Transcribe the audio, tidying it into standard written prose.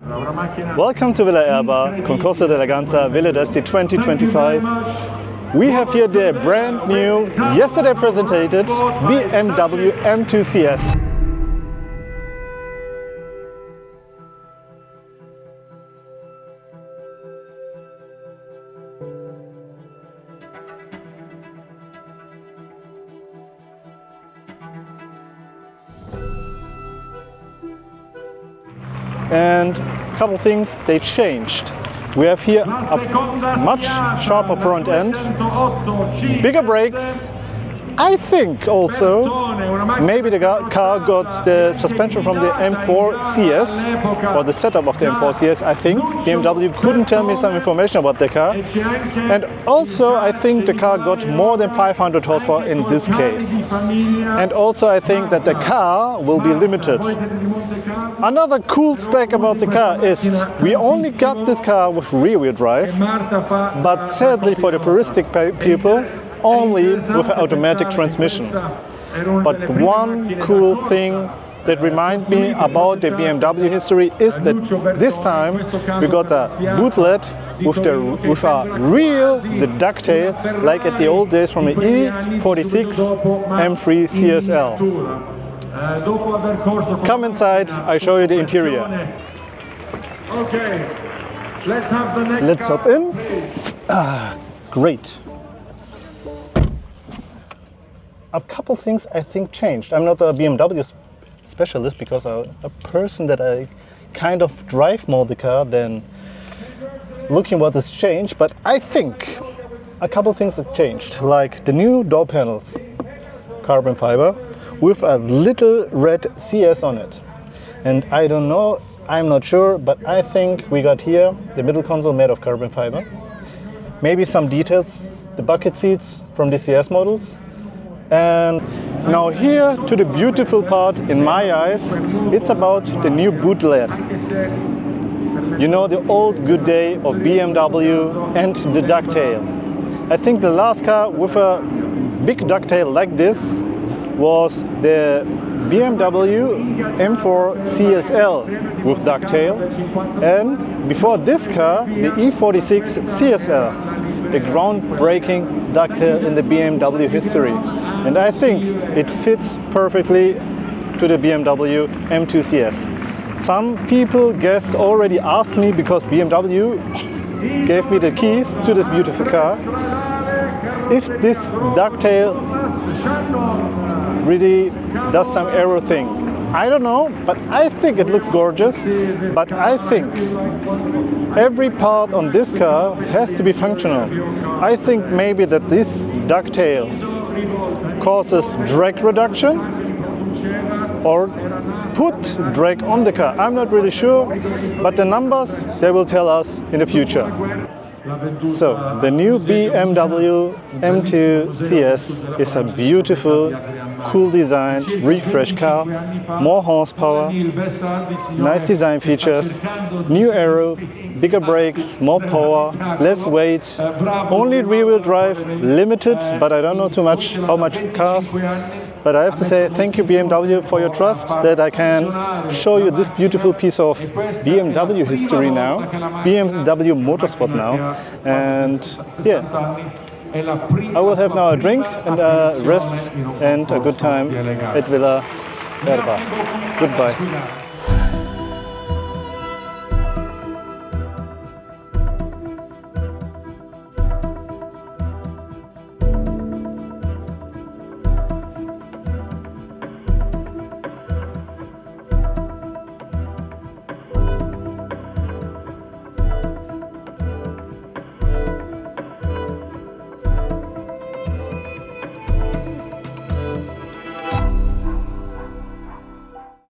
Welcome to Villa Erba, Concorso d'Eleganza, Villa d'Esti 2025. We have here the brand new, yesterday presented BMW M2 CS. And a couple things they changed. We have here a much sharper front end, bigger brakes. I think also maybe the car got the suspension from the M4 CS, or the setup of the M4 CS. I think BMW couldn't tell me some information about the car. And also I think the car got more than 500 horsepower in this case. And also I think that the car will be limited. Another cool spec about the car is we only got this car with rear-wheel drive, but sadly for the puristic people, only with an automatic transmission. But one cool thing that reminds me about the BMW history is that this time we got a bootlet with a real ducktail, like at the old days from the E46 M3 CSL. Come inside, I show you the interior. Okay, let's have the next. Let's hop in. Great. A couple things I think changed. I'm not a BMW specialist because I'm a person that I kind of drive more the car than looking what has changed, but I think a couple things have changed, like the new door panels, carbon fiber, with a little red CS on it. And I don't know, I'm not sure, but I think we got here the middle console made of carbon fiber. Maybe some details, the bucket seats from the CS models. And now here to the beautiful part in my eyes, it's about the new bootlet. You know, the old good day of BMW and the ducktail. I think the last car with a big ducktail like this was the BMW M4 CSL with ducktail, and before this car the E46 CSL, the groundbreaking ducktail in the BMW history. And I think it fits perfectly to the BMW M2 CS. Some people, guests, already asked me, because BMW gave me the keys to this beautiful car, if this ducktail really does some aero thing. I don't know, but I think it looks gorgeous. But I think every part on this car has to be functional. I think maybe that this ducktail causes drag reduction or put drag on the car. I'm not really sure, but the numbers, they will tell us in the future. So, the new BMW M2 CS is a beautiful, cool design, refreshed car, more horsepower, nice design features, new aero, bigger brakes, more power, less weight, only rear-wheel drive, limited, but I don't know too much how much cars. But I have to say thank you BMW for your trust that I can show you this beautiful piece of BMW history now, BMW motorsport now, and yeah, I will have now a drink and a rest and a good time at Villa Erba. Goodbye.